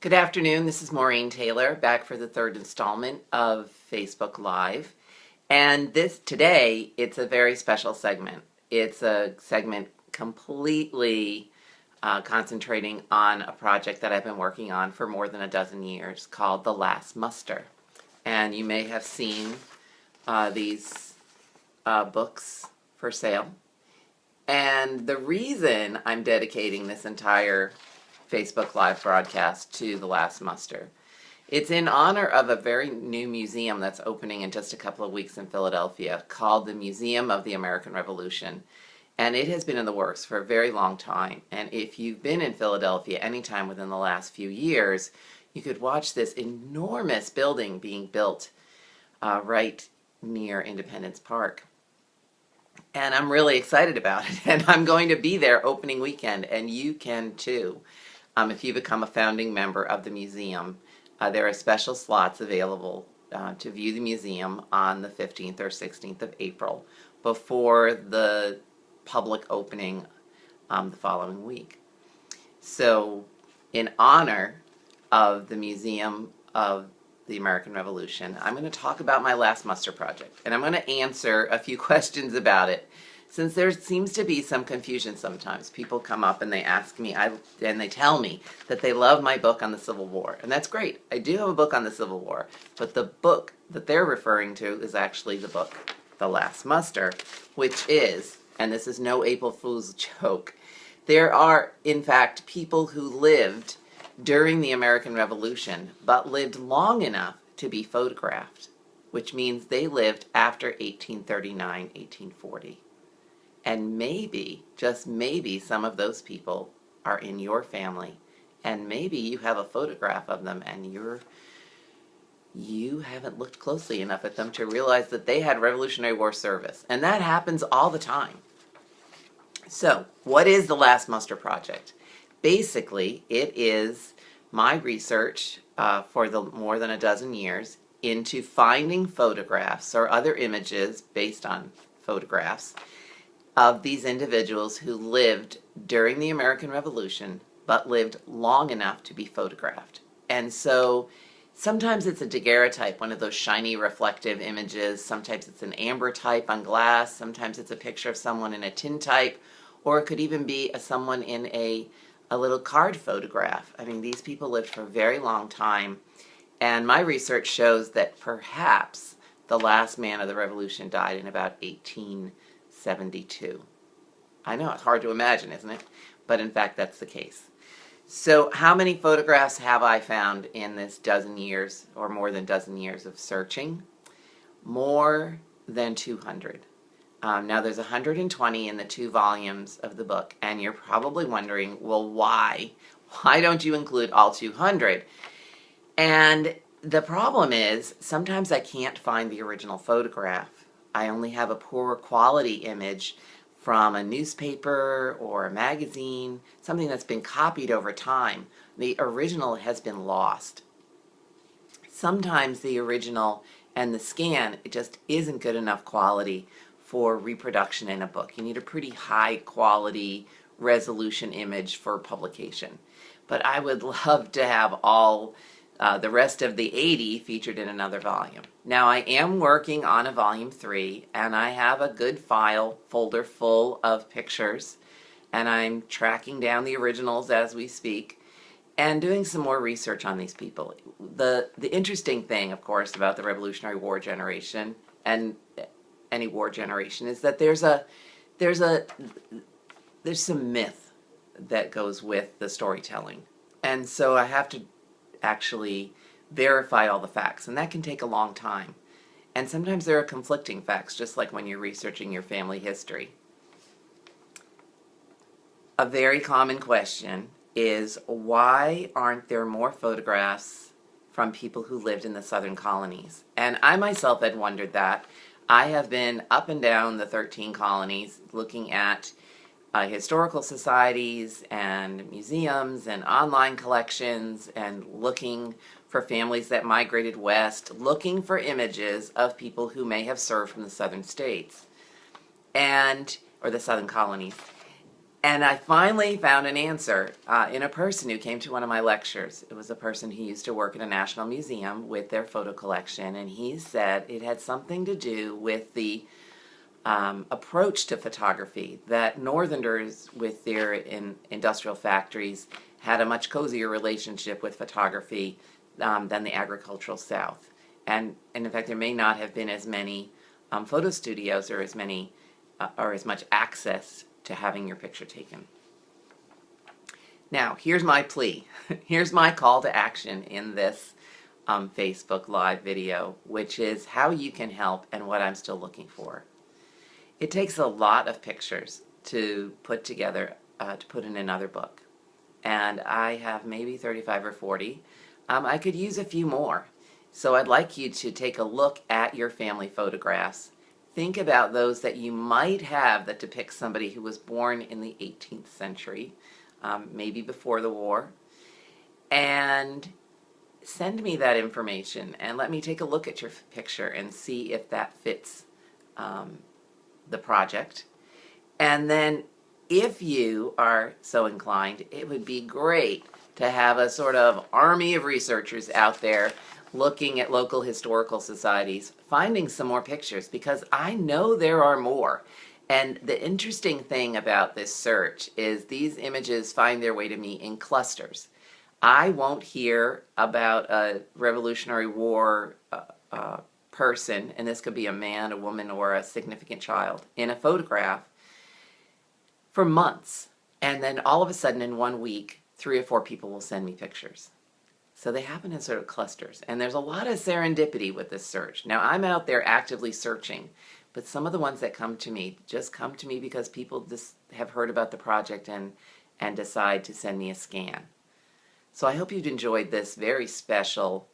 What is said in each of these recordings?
Good afternoon. This is Maureen Taylor back for the third installment of Facebook Live. And today it's a very special segment. It's a segment completely concentrating on a project that I've been working on for more than a dozen years called The Last Muster. And you may have seen these books for sale. And the reason I'm dedicating this entire Facebook Live broadcast to The Last Muster, it's in honor of a very new museum that's opening in just a couple of weeks in Philadelphia called the Museum of the American Revolution. And it has been in the works for a very long time. And if you've been in Philadelphia anytime within the last few years, you could watch this enormous building being built right near Independence Park. And I'm really excited about it. And I'm going to be there opening weekend, and you can too. If you become a founding member of the museum, there are special slots available to view the museum on the 15th or 16th of April before the public opening the following week. So in honor of the Museum of the American Revolution, I'm going to talk about my Last Muster project, and I'm going to answer a few questions about it. Since there seems to be some confusion sometimes, people come up and they ask me, and they tell me that they love my book on the Civil War. And that's great. I do have a book on the Civil War, but the book that they're referring to is actually the book, The Last Muster, which is, and this is no April Fool's joke, there are, in fact, people who lived during the American Revolution, but lived long enough to be photographed, which means they lived after 1839, 1840. And maybe, just maybe, some of those people are in your family. And maybe you have a photograph of them and you haven't looked closely enough at them to realize that they had Revolutionary War service. And that happens all the time. So, what is the Last Muster Project? Basically, it is my research for more than a dozen years into finding photographs or other images based on photographs of these individuals who lived during the American Revolution, but lived long enough to be photographed. And so sometimes it's a daguerreotype, one of those shiny reflective images. Sometimes it's an ambrotype on glass. Sometimes it's a picture of someone in a tintype, or it could even be someone in a little card photograph. I mean, these people lived for a very long time, and my research shows that perhaps the last man of the Revolution died in about 1872. I know, it's hard to imagine, isn't it? But in fact, that's the case. So how many photographs have I found in this dozen years, or more than dozen years of searching? More than 200. Now there's 120 in the 2 volumes of the book, and you're probably wondering, well, why? Why don't you include all 200? And the problem is, sometimes I can't find the original photograph. I only have a poorer quality image from a newspaper or a magazine, something that's been copied over time. The original has been lost. Sometimes the original and the scan, it just isn't good enough quality for reproduction in a book. You need a pretty high quality resolution image for publication. But I would love to have all the rest of the 80 featured in another volume. Now I am working on a volume 3, and I have a good file folder full of pictures, and I'm tracking down the originals as we speak and doing some more research on these people. The interesting thing, of course, about the Revolutionary War generation and any war generation is that there's some myth that goes with the storytelling. And so I have to actually verify all the facts, and that can take a long time. And sometimes there are conflicting facts, just like when you're researching your family history. A very common question is, why aren't there more photographs from people who lived in the southern colonies? And I myself had wondered that. I have been up and down the 13 colonies looking at historical societies and museums and online collections, and looking for families that migrated west, looking for images of people who may have served from the southern states or the southern colonies. And I finally found an answer in a person who came to one of my lectures. It was a person who used to work at a national museum with their photo collection, and he said it had something to do with the approach to photography, that Northerners with their industrial factories had a much cozier relationship with photography than the agricultural South. And in fact, there may not have been as many photo studios or as many or as much access to having your picture taken. Now, here's my plea. Here's my call to action in this Facebook Live video, which is how you can help and what I'm still looking for. It takes a lot of pictures to put together, to put in another book. And I have maybe 35 or 40. I could use a few more. So I'd like you to take a look at your family photographs. Think about those that you might have that depict somebody who was born in the 18th century, maybe before the war, and send me that information and let me take a look at your picture and see if that fits the project. And then if you are so inclined, it would be great to have a sort of army of researchers out there looking at local historical societies, finding some more pictures, because I know there are more. And the interesting thing about this search is these images find their way to me in clusters. I won't hear about a Revolutionary War person, and this could be a man, a woman, or a significant child, in a photograph for months. And then all of a sudden in 1 week, 3 or 4 people will send me pictures. So they happen in sort of clusters. And there's a lot of serendipity with this search. Now, I'm out there actively searching, but some of the ones that come to me just come to me because people just have heard about the project and decide to send me a scan. So I hope you've enjoyed this very special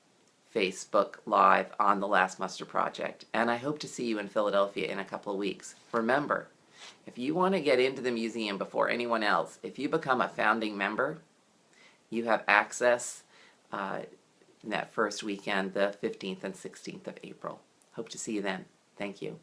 Facebook Live on the Last Muster Project. And I hope to see you in Philadelphia in a couple of weeks. Remember, if you want to get into the museum before anyone else, if you become a founding member, you have access in that first weekend, the 15th and 16th of April. Hope to see you then. Thank you.